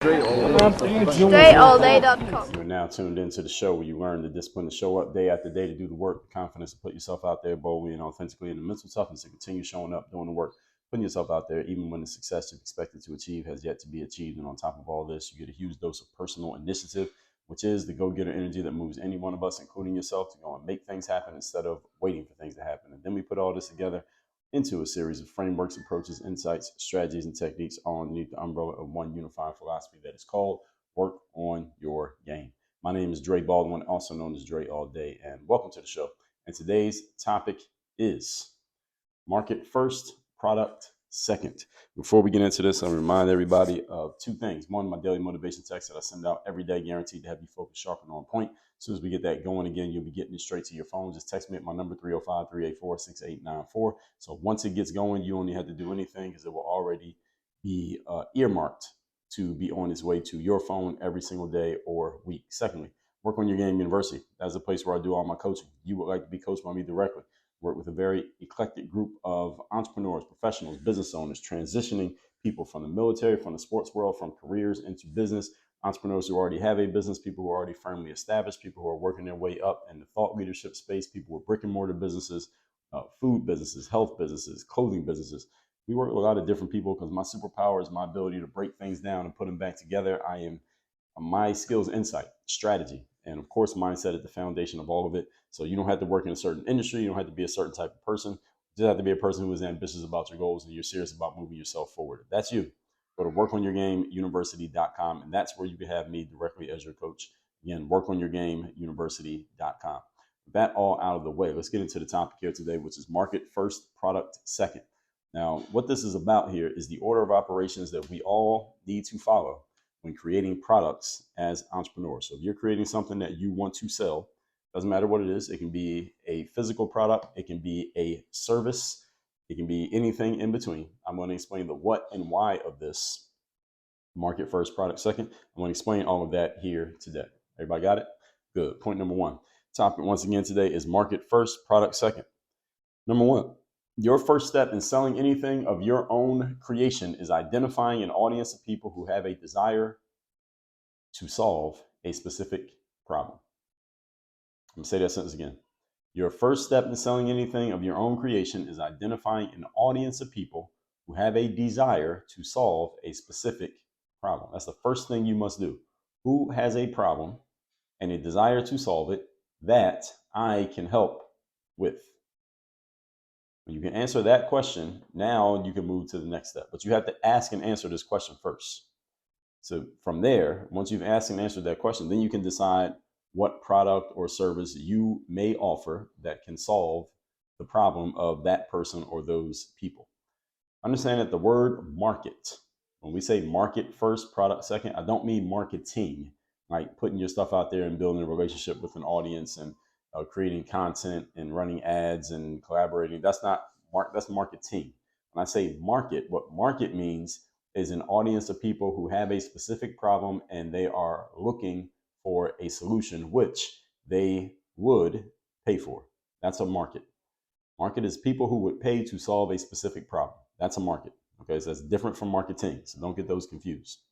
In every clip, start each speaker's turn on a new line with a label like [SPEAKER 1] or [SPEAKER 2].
[SPEAKER 1] StrayAllDay.com.
[SPEAKER 2] You are now tuned into the show where you learn the discipline to show up day after day, to do the work, the confidence to put yourself out there boldly and authentically, and the mental toughness to continue showing up, doing the work, putting yourself out there, even when the success you've expected to achieve has yet to be achieved. And on top of all this, you get a huge dose of personal initiative, which is the go-getter energy that moves any one of us, including yourself, to go and make things happen instead of waiting for things to happen. And then we put all this together into a series of frameworks, approaches, insights, strategies, and techniques all underneath the umbrella of one unified philosophy that is called work on your game. My name is Dre Baldwin, also known as Dre All Day, and welcome to the show. And today's topic is market first, product second. Before we get into this, I'll remind everybody of two things. One, my daily motivation text that I send out every day, guaranteed to have you focused, sharp, and on point. As soon as we get that going again, you'll be getting it straight to your phone. Just text me at my number, 305-384-6894. So once it gets going, you only have to do anything because it will already be earmarked to be on its way to your phone every single day or week. Secondly, Work on Your Game University. That's the place where I do all my coaching. You would like to be coached by me directly. Work with a very eclectic group of entrepreneurs, professionals, business owners, transitioning people from the military, from the sports world, from careers into business, entrepreneurs who already have a business, people who are already firmly established, people who are working their way up in the thought leadership space, people with brick and mortar businesses, food businesses, health businesses, clothing businesses. We work with a lot of different people because my superpower is my ability to break things down and put them back together. My skills, insight, strategy, and of course, mindset at the foundation of all of it. So you don't have to work in a certain industry. You don't have to be a certain type of person. You just have to be a person who is ambitious about your goals and you're serious about moving yourself forward. If that's you, go to workonyourgameuniversity.com, and that's where you can have me directly as your coach. Again, workonyourgameuniversity.com. With that all out of the way, let's get into the topic here today, which is market first, product second. Now, what this is about here is the order of operations that we all need to follow when creating products as entrepreneurs. So if you're creating something that you want to sell, doesn't matter what it is. It can be a physical product. It can be a service. It can be anything in between. I'm going to explain the what and why of this market first, product second. I'm going to explain all of that here today. Everybody got it? Good. Point number one. Topic once again today is market first, product second. Number one, your first step in selling anything of your own creation is identifying an audience of people who have a desire to solve a specific problem. I'm going to say that sentence again. Your first step in selling anything of your own creation is identifying an audience of people who have a desire to solve a specific problem. That's the first thing you must do. Who has a problem and a desire to solve it that I can help with? When you can answer that question, now you can move to the next step. But you have to ask and answer this question first. So from there, once you've asked and answered that question, then you can decide what product or service you may offer that can solve the problem of that person or those people. Understand that the word market, when we say market first, product second, I don't mean marketing, like putting your stuff out there and building a relationship with an audience and creating content and running ads and collaborating. That's marketing. When I say market, what market means is an audience of people who have a specific problem and they are looking for a solution which they would pay for. That's a market. Market is people who would pay to solve a specific problem. That's a market. Okay, so that's different from marketing. So don't get those confused.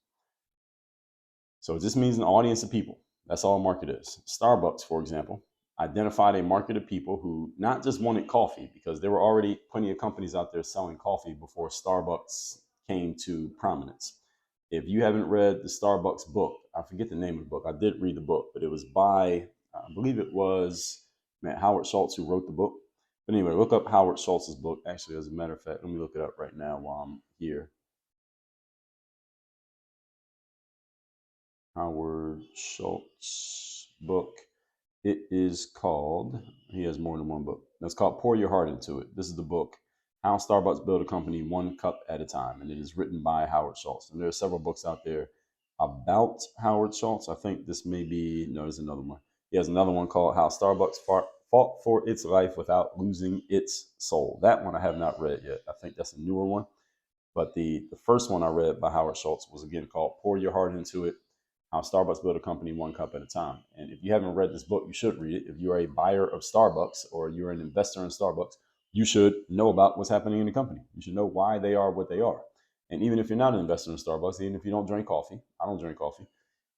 [SPEAKER 2] So it just means an audience of people. That's all a market is. Starbucks, for example, identified a market of people who not just wanted coffee, because there were already plenty of companies out there selling coffee before Starbucks came to prominence. If you haven't read the Starbucks book, I forget the name of the book. I did read the book, but it was by, I believe it was Howard Schultz who wrote the book. But anyway, look up Howard Schultz's book. Actually, as a matter of fact, let me look it up right now while I'm here. Howard Schultz book. It is called, he has more than one book. It's called Pour Your Heart Into It. This is the book, How Starbucks Built a Company One Cup at a Time. And it is written by Howard Schultz. And there are several books out there about Howard Schultz. I think this may be, no, there's another one. He has another one called How Starbucks Fought for Its Life Without Losing Its Soul. That one I have not read yet. I think that's a newer one. But the first one I read by Howard Schultz was again called Pour Your Heart Into It, How Starbucks Built a Company One Cup at a Time. And if you haven't read this book, you should read it. If you're a buyer of Starbucks or you're an investor in Starbucks, you should know about what's happening in the company. You should know why they are what they are. And even if you're not an investor in Starbucks, even if you don't drink coffee, I don't drink coffee,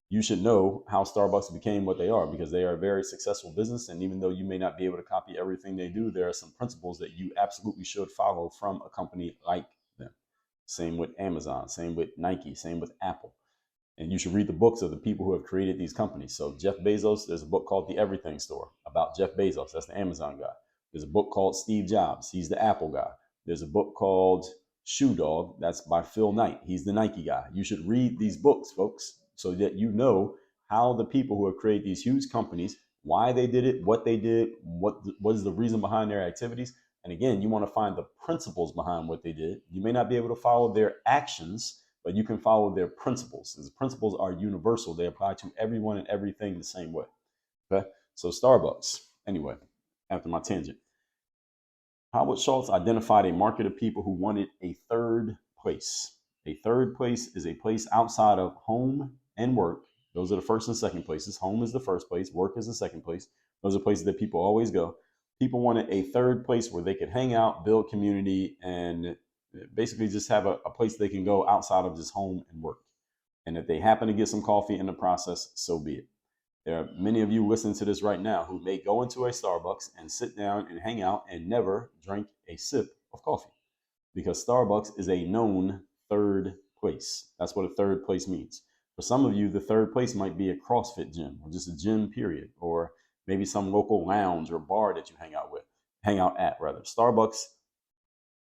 [SPEAKER 2] you should know how Starbucks became what they are, because they are a very successful business. And even though you may not be able to copy everything they do, there are some principles that you absolutely should follow from a company like them. Same with Amazon, same with Nike, same with Apple. And you should read the books of the people who have created these companies. So Jeff Bezos, there's a book called The Everything Store about Jeff Bezos. That's the Amazon guy. There's a book called Steve Jobs. He's the Apple guy. There's a book called Shoe Dog. That's by Phil Knight. He's the Nike guy. You should read these books, folks, so that you know how the people who have created these huge companies, why they did it, what they did, what is the reason behind their activities. And again, you want to find the principles behind what they did. You may not be able to follow their actions, but you can follow their principles. These principles are universal. They apply to everyone and everything the same way. Okay. So Starbucks, anyway, after my tangent, Howard Schultz identified a market of people who wanted a third place. A third place is a place outside of home and work. Those are the first and second places. Home is the first place. Work is the second place. Those are places that people always go. People wanted a third place where they could hang out, build community, and basically just have a place they can go outside of just home and work. And if they happen to get some coffee in the process, so be it. There are many of you listening to this right now who may go into a Starbucks and sit down and hang out and never drink a sip of coffee, because Starbucks is a known third place. That's what a third place means. For some of you, the third place might be a CrossFit gym, or just a gym period, or maybe some local lounge or bar that you hang out at rather. Starbucks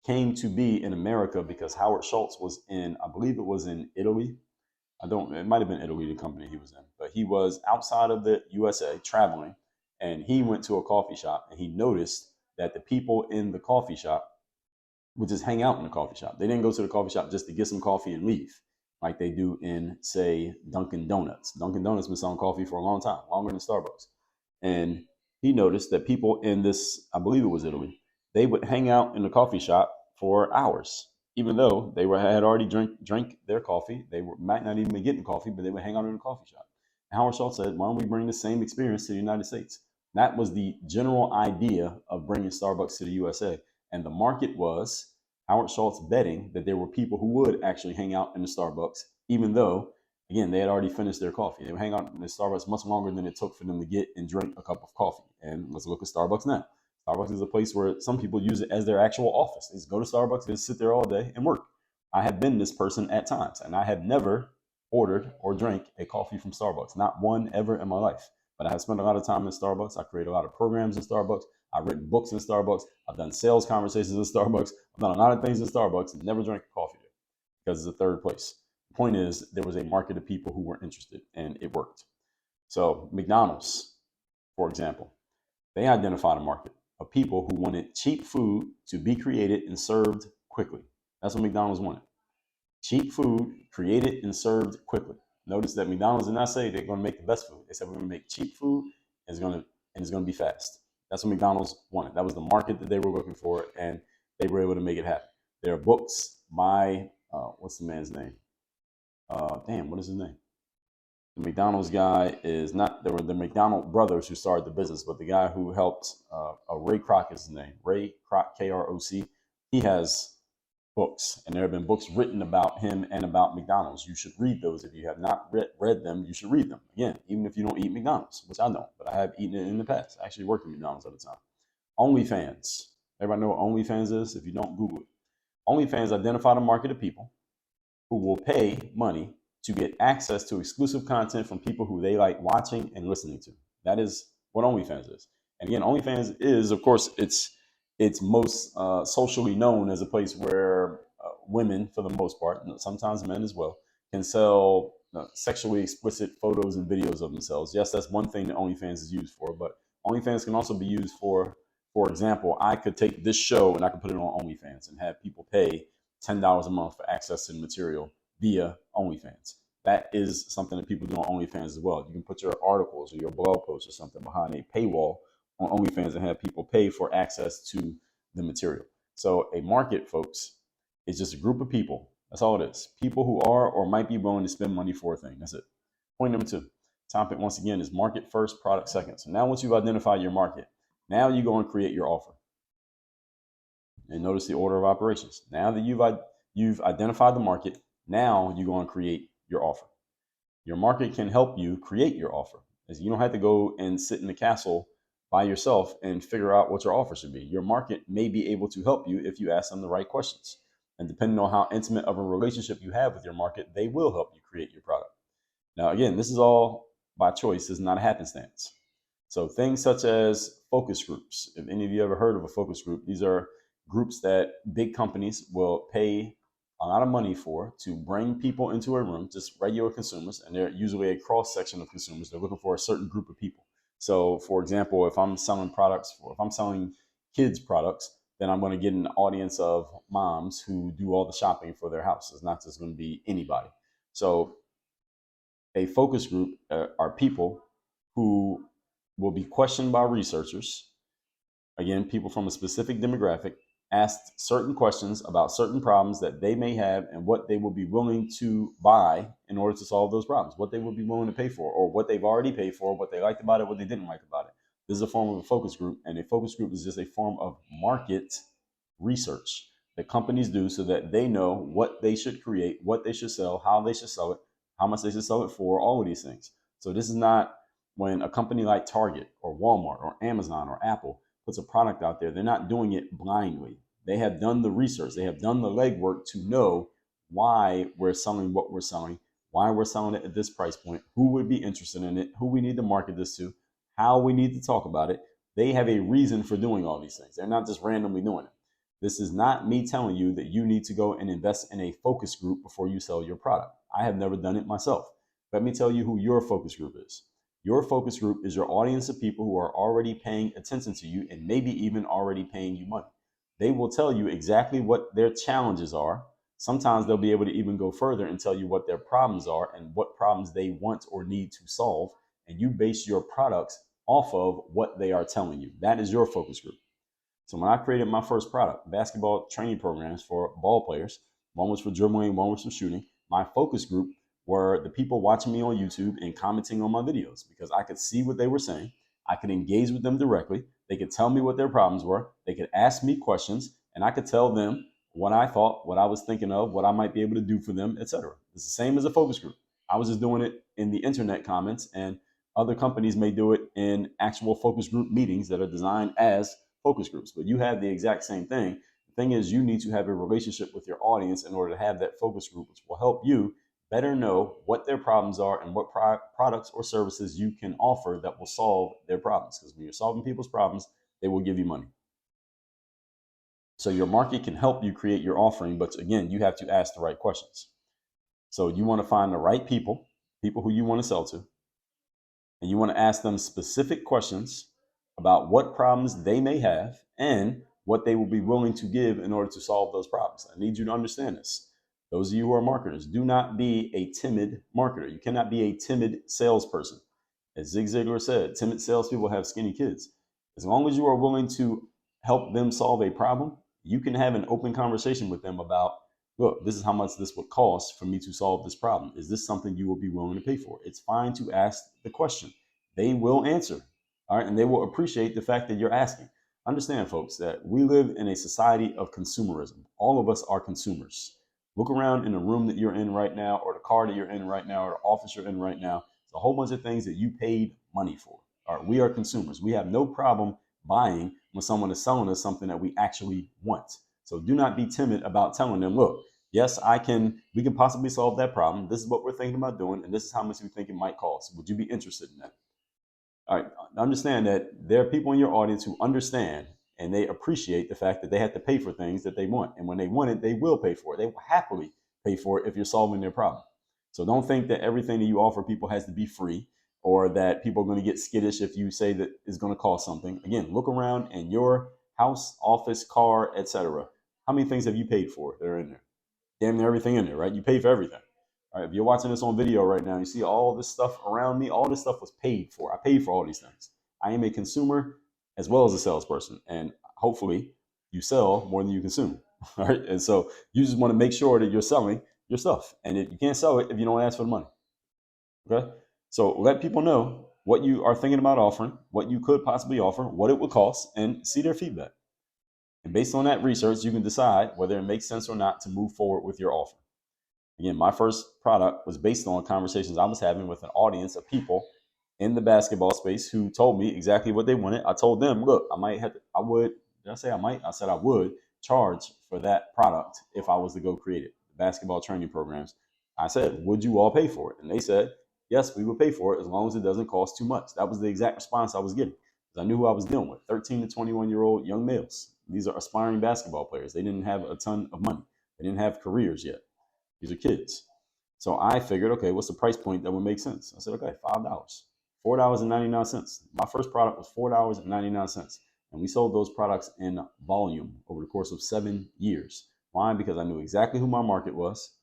[SPEAKER 2] came to be in America because Howard Schultz was in, I believe it was in Italy. It might have been Italy, the company he was in, but he was outside of the USA traveling, and he went to a coffee shop and he noticed that the people in the coffee shop would just hang out in the coffee shop. They didn't go to the coffee shop just to get some coffee and leave, like they do in, say, Dunkin' Donuts. Dunkin' Donuts been selling coffee for a long time, longer than Starbucks. And he noticed that people in this, I believe it was Italy, they would hang out in the coffee shop for hours, even though they had already drank their coffee. Might not even be getting coffee, but they would hang out in the coffee shop. And Howard Schultz said, why don't we bring the same experience to the United States? That was the general idea of bringing Starbucks to the USA. And the market was Howard Schultz betting that there were people who would actually hang out in the Starbucks, even though, again, they had already finished their coffee. They would hang out in the Starbucks much longer than it took for them to get and drink a cup of coffee. And let's look at Starbucks now. Starbucks is a place where some people use it as their actual office. They just go to Starbucks, they just sit there all day and work. I have been this person at times, and I have never ordered or drank a coffee from Starbucks, not one ever in my life. But I have spent a lot of time in Starbucks. I create a lot of programs in Starbucks. I've written books in Starbucks. I've done sales conversations in Starbucks. I've done a lot of things in Starbucks and never drank coffee there because it's a third place. The point is, there was a market of people who were interested, and it worked. So McDonald's, for example, they identified a market of people who wanted cheap food to be created and served quickly. That's what McDonald's wanted. Cheap food created and served quickly. Notice that McDonald's did not say they're going to make the best food. They said we're going to make cheap food and it's going to be fast. That's what McDonald's wanted. That was the market that they were looking for, and they were able to make it happen. There are books by what's the man's name? What is his name? The McDonald's guy is not. There were the McDonald brothers who started the business, but the guy who helped, Ray Kroc is his name. Ray Kroc, Kroc. He has books, and there have been books written about him and about McDonald's. You should read those. If you have not read them, you should read them. Again, even if you don't eat McDonald's, which I don't, but I have eaten it in the past. I actually worked at McDonald's at the time. OnlyFans. Everybody know what OnlyFans is? If you don't, Google it. OnlyFans identified a market of people who will pay money to get access to exclusive content from people who they like watching and listening to. That is what OnlyFans is. And again, OnlyFans is, of course, it's most socially known as a place where women, for the most part, and sometimes men as well, can sell sexually explicit photos and videos of themselves. Yes, that's one thing that OnlyFans is used for, but OnlyFans can also be used for example, I could take this show and I could put it on OnlyFans and have people pay $10 a month for access to the material via OnlyFans. That is something that people do on OnlyFans as well. You can put your articles or your blog posts or something behind a paywall on OnlyFans and have people pay for access to the material. So a market, folks, is just a group of people. That's all it is. People who are or might be willing to spend money for a thing. That's it. Point number 2. Topic, once again, is market first, product second. So now once you've identified your market, now you go and create your offer. And notice the order of operations. Now that you've identified the market. Now you're going to create your offer. Your market can help you create your offer. As you don't have to go and sit in the castle by yourself and figure out what your offer should be. Your market may be able to help you if you ask them the right questions. And depending on how intimate of a relationship you have with your market, they will help you create your product. Now, again, this is all by choice. This is not a happenstance. So things such as focus groups. If any of you ever heard of a focus group, these are groups that big companies will pay a lot of money for to bring people into a room, just regular consumers, and they're usually a cross section of consumers. They're looking for a certain group of people. So, for example, if I'm selling kids products, then I'm going to get an audience of moms who do all the shopping for their house. It's not just going to be anybody. So a focus group are people who will be questioned by researchers, again, people from a specific demographic, asked certain questions about certain problems that they may have and what they will be willing to buy in order to solve those problems, what they will be willing to pay for, or what they've already paid for, what they liked about it, what they didn't like about it. This is a form of a focus group, and a focus group is just a form of market research that companies do so that they know what they should create, what they should sell, how they should sell it, how much they should sell it for, all of these things. So this is not when a company like Target or Walmart or Amazon or Apple puts a product out there, they're not doing it blindly. They have done the research. They have done the legwork to know why we're selling what we're selling, why we're selling it at this price point, who would be interested in it, who we need to market this to, how we need to talk about it. They have a reason for doing all these things. They're not just randomly doing it. This is not me telling you that you need to go and invest in a focus group before you sell your product. I have never done it myself. Let me tell you who your focus group is. Your focus group is your audience of people who are already paying attention to you and maybe even already paying you money. They will tell you exactly what their challenges are. Sometimes they'll be able to even go further and tell you what their problems are and what problems they want or need to solve. And you base your products off of what they are telling you. That is your focus group. So when I created my first product, basketball training programs for ball players, one was for dribbling, one was for shooting, my focus group were the people watching me on YouTube and commenting on my videos because I could see what they were saying. I could engage with them directly. They could tell me what their problems were. They could ask me questions and I could tell them what I thought, what I was thinking of, what I might be able to do for them, etc. It's the same as a focus group. I was just doing it in the internet comments, and other companies may do it in actual focus group meetings that are designed as focus groups, but you have the exact same thing. The thing is, you need to have a relationship with your audience in order to have that focus group, which will help you better know what their problems are and what products or services you can offer that will solve their problems. Because when you're solving people's problems, they will give you money. So your market can help you create your offering, but again, you have to ask the right questions. So you want to find the right people who you want to sell to, and you want to ask them specific questions about what problems they may have and what they will be willing to give in order to solve those problems. I need you to understand this. Those of you who are marketers, do not be a timid marketer. You cannot be a timid salesperson. As Zig Ziglar said, timid salespeople have skinny kids. As long as you are willing to help them solve a problem, you can have an open conversation with them about, look, this is how much this would cost for me to solve this problem. Is this something you will be willing to pay for? It's fine to ask the question. They will answer. All right. And they will appreciate the fact that you're asking. Understand, folks, that we live in a society of consumerism. All of us are consumers. Look around in the room that you're in right now, or the car that you're in right now, or the office you're in right now. It's a whole bunch of things that you paid money for. All right. We are consumers. We have no problem buying when someone is selling us something that we actually want. So do not be timid about telling them, look, yes, we can possibly solve that problem. This is what we're thinking about doing, and this is how much we think it might cost. Would you be interested in that? All right, understand that there are people in your audience who understand and they appreciate the fact that they have to pay for things that they want. And when they want it, they will pay for it. They will happily pay for it if you're solving their problem. So don't think that everything that you offer people has to be free, or that people are going to get skittish if you say that it's going to cost something. Again, look around in your house, office, car, etc. How many things have you paid for that are in there? Damn near everything in there, right? You pay for everything. All right, if you're watching this on video right now, you see all this stuff around me. All this stuff was paid for. I paid for all these things. I am a consumer as well as a salesperson, and hopefully you sell more than you consume. All right, and so you just want to make sure that you're selling your stuff, and you can't sell it if you don't ask for the money. Okay, so let people know what you are thinking about offering, what you could possibly offer, what it would cost, and see their feedback. And based on that research, you can decide whether it makes sense or not to move forward with your offer. Again, my first product was based on conversations I was having with an audience of people in the basketball space who told me exactly what they wanted. I told them, look, I said I would charge for that product if I was to go create it, the basketball training programs. I said, would you all pay for it? And they said, yes, we would pay for it as long as it doesn't cost too much. That was the exact response I was getting because I knew who I was dealing with, 13 to 21-year-old young males. These are aspiring basketball players. They didn't have a ton of money. They didn't have careers yet. These are kids. So I figured, okay, what's the price point that would make sense? I said, okay, $5, $4.99. My first product was $4.99. And we sold those products in volume over the course of 7 years. Why? Because I knew exactly who my market was.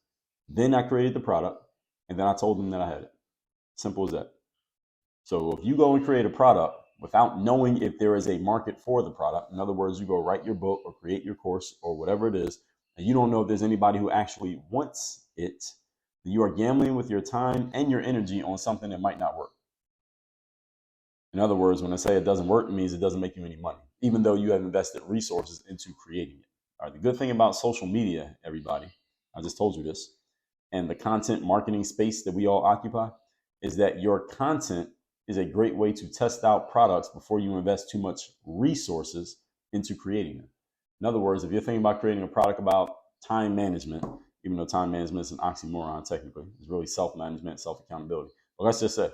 [SPEAKER 2] Then I created the product, and then I told them that I had it. Simple as that. So if you go and create a product without knowing if there is a market for the product, in other words, you go write your book or create your course or whatever it is, and you don't know if there's anybody who actually wants it, then you are gambling with your time and your energy on something that might not work. In other words, when I say it doesn't work, it means it doesn't make you any money, even though you have invested resources into creating it. All right, the good thing about social media, everybody, I just told you this, and the content marketing space that we all occupy, is that your content is a great way to test out products before you invest too much resources into creating them. In other words, if you're thinking about creating a product about time management, even though time management is an oxymoron technically, it's really self-management, self-accountability. But let's just say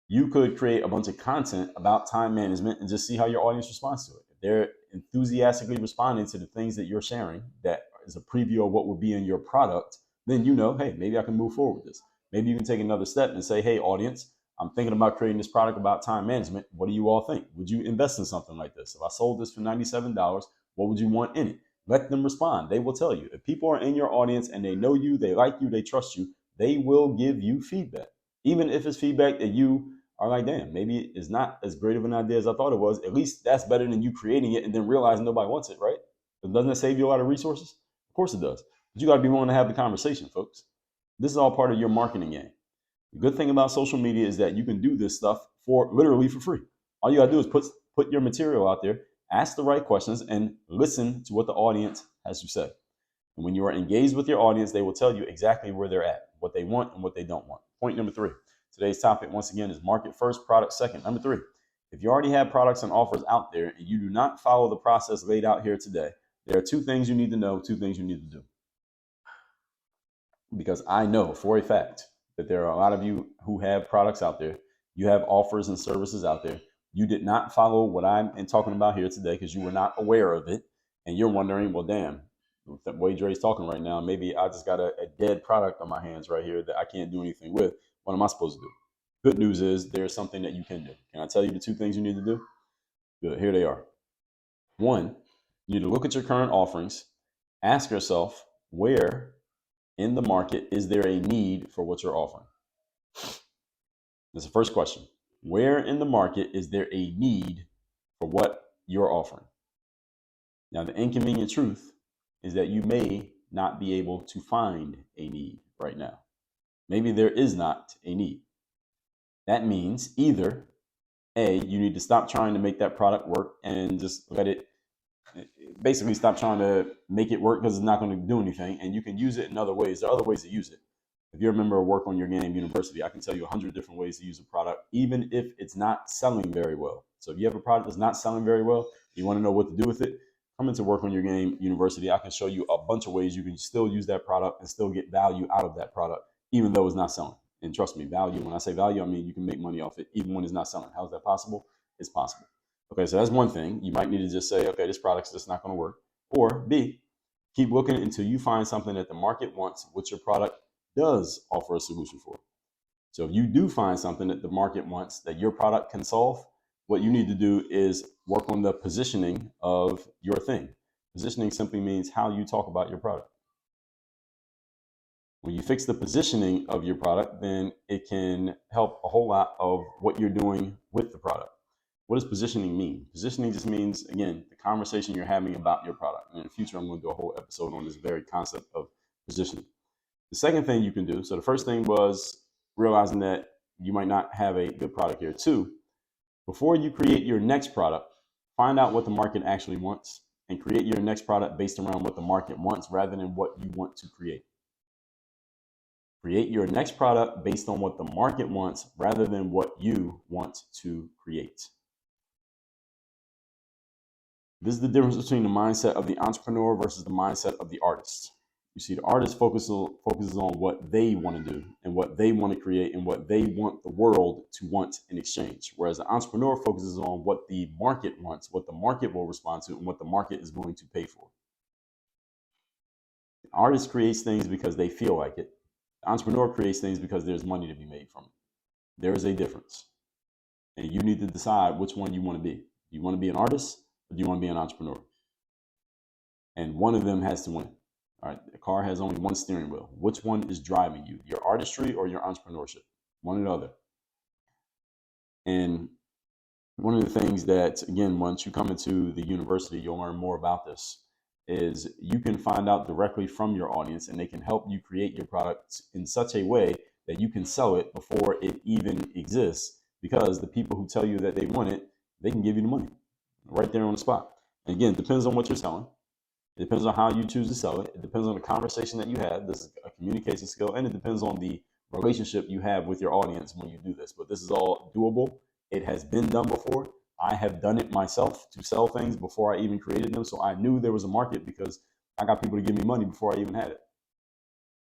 [SPEAKER 2] you could create a bunch of content about time management and just see how your audience responds to it. If they're enthusiastically responding to the things that you're sharing, that is a preview of what will be in your product, then you know, hey, maybe I can move forward with this. Maybe you can take another step and say, hey, audience, I'm thinking about creating this product about time management. What do you all think? Would you invest in something like this? If I sold this for $97, what would you want in it? Let them respond. They will tell you. If people are in your audience and they know you, they like you, they trust you, they will give you feedback. Even if it's feedback that you are like, damn, maybe it's not as great of an idea as I thought it was. At least that's better than you creating it and then realizing nobody wants it, right? But doesn't it save you a lot of resources? Of course it does. But you got to be willing to have the conversation, folks. This is all part of your marketing game. The good thing about social media is that you can do this stuff for literally for free. All you got to do is put your material out there, ask the right questions, and listen to what the audience has to say. And when you are engaged with your audience, they will tell you exactly where they're at, what they want and what they don't want. Point number 3. Today's topic, once again, is market first, product second. Number 3, if you already have products and offers out there and you do not follow the process laid out here today, there are 2 things you need to know, 2 things you need to do. Because I know for a fact that there are a lot of you who have products out there, you have offers and services out there. You did not follow what I'm talking about here today because you were not aware of it. And you're wondering, well, damn, the way Dre's talking right now, maybe I just got a dead product on my hands right here that I can't do anything with. What am I supposed to do? Good news is there's something that you can do. Can I tell you the 2 things you need to do? Good. Here they are. 1, you need to look at your current offerings. Ask yourself, where in the market is there a need for what you're offering? That's the first question. Where in the market is there a need for what you're offering? Now, the inconvenient truth is that you may not be able to find a need right now. Maybe there is not a need. That means either A, you need to stop trying to make that product work and just let it, basically stop trying to make it work because it's not going to do anything, and you can use it in other ways. There are other ways to use it. If you're a member of Work on Your Game University, I can tell you 100 different ways to use a product, even if it's not selling very well. So if you have a product that's not selling very well, you want to know what to do with it, come into Work on Your Game University. I can show you a bunch of ways you can still use that product and still get value out of that product, even though it's not selling. And trust me, value, when I say value, I mean you can make money off it even when it's not selling. How is that possible? It's possible. Okay, so that's one thing. You might need to just say, okay, this product's just not going to work. Or B, keep looking until you find something that the market wants, which your product does offer a solution for. So if you do find something that the market wants that your product can solve, what you need to do is work on the positioning of your thing. Positioning simply means how you talk about your product. When you fix the positioning of your product, then it can help a whole lot of what you're doing with the product. What does positioning mean? Positioning just means, again, the conversation you're having about your product. And in the future, I'm going to do a whole episode on this very concept of positioning. The second thing you can do, so the first thing was realizing that you might not have a good product here. 2, before you create your next product, find out what the market actually wants and create your next product based around what the market wants rather than what you want to create. Create your next product based on what the market wants rather than what you want to create. This is the difference between the mindset of the entrepreneur versus the mindset of the artist. You see, the artist focuses on what they want to do and what they want to create and what they want the world to want in exchange. Whereas the entrepreneur focuses on what the market wants, what the market will respond to, and what the market is willing to pay for. The artist creates things because they feel like it. The entrepreneur creates things because there's money to be made from it. There is a difference. And you need to decide which one you want to be. Do you want to be an artist or do you want to be an entrepreneur? And one of them has to win. All right, the car has only one steering wheel. Which one is driving you, your artistry or your entrepreneurship? One or the other. And one of the things that, again, once you come into the university, you'll learn more about this, is you can find out directly from your audience and they can help you create your product in such a way that you can sell it before it even exists, because the people who tell you that they want it, they can give you the money right there on the spot. And again, it depends on what you're selling. It depends on how you choose to sell it. It depends on the conversation that you have. This is a communication skill, and it depends on the relationship you have with your audience when you do this. But this is all doable. It has been done before. I have done it myself to sell things before I even created them. So I knew there was a market because I got people to give me money before I even had it.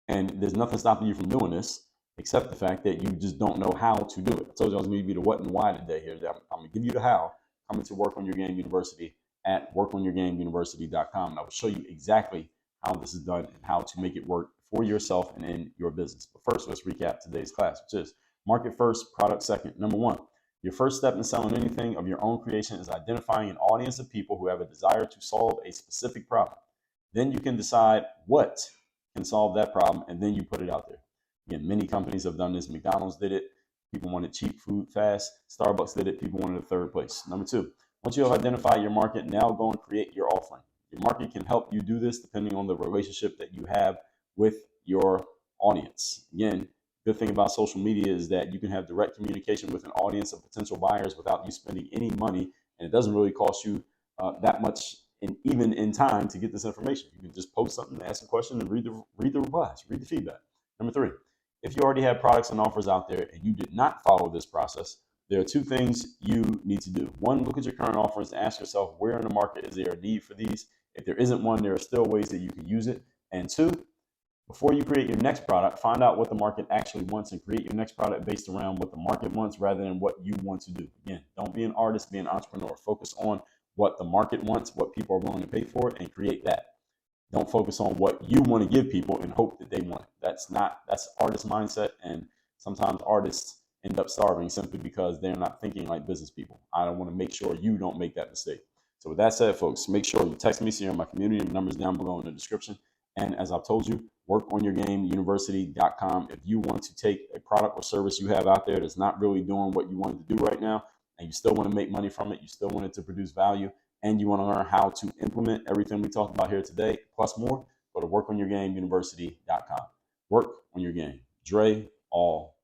[SPEAKER 2] And there's nothing stopping you from doing this except the fact that you just don't know how to do it. I told you I was going to give you the what and why today here. I'm going to give you the how. Coming to Work on Your Game University at workonyourgameuniversity.com. And I will show you exactly how this is done and how to make it work for yourself and in your business. But first, let's recap today's class, which is market first, product second. Number one, your first step in selling anything of your own creation is identifying an audience of people who have a desire to solve a specific problem. Then you can decide what can solve that problem, and then you put it out there. Again, many companies have done this. McDonald's did it. People wanted cheap food fast. Starbucks did it. People wanted a third place. Number two, once you have identified your market, now go and create your offering. Your market can help you do this depending on the relationship that you have with your audience. Again, good thing about social media is that you can have direct communication with an audience of potential buyers without you spending any money, and it doesn't really cost you that much, even in time, to get this information. You can just post something, ask a question, and read the replies, read the feedback. Number three, if you already have products and offers out there and you did not follow this process, there are two things you need to do. One, look at your current offers and ask yourself, where in the market is there a need for these? If there isn't one, there are still ways that you can use it. And two, before you create your next product, find out what the market actually wants and create your next product based around what the market wants rather than what you want to do. Again, don't be an artist, be an entrepreneur. Focus on what the market wants, what people are willing to pay for it, and create that. Don't focus on what you want to give people and hope that they want it. That's artist mindset, and sometimes artists end up starving simply because they're not thinking like business people. I don't want to make sure you don't make that mistake. So with that said, folks, make sure you text me, see in my community. The number's down below in the description. And as I've told you, workonyourgameuniversity.com. If you want to take a product or service you have out there that's not really doing what you want it to do right now, and you still want to make money from it, you still want it to produce value, and you want to learn how to implement everything we talked about here today, plus more, go to workonyourgameuniversity.com. Work on your game. Dre, all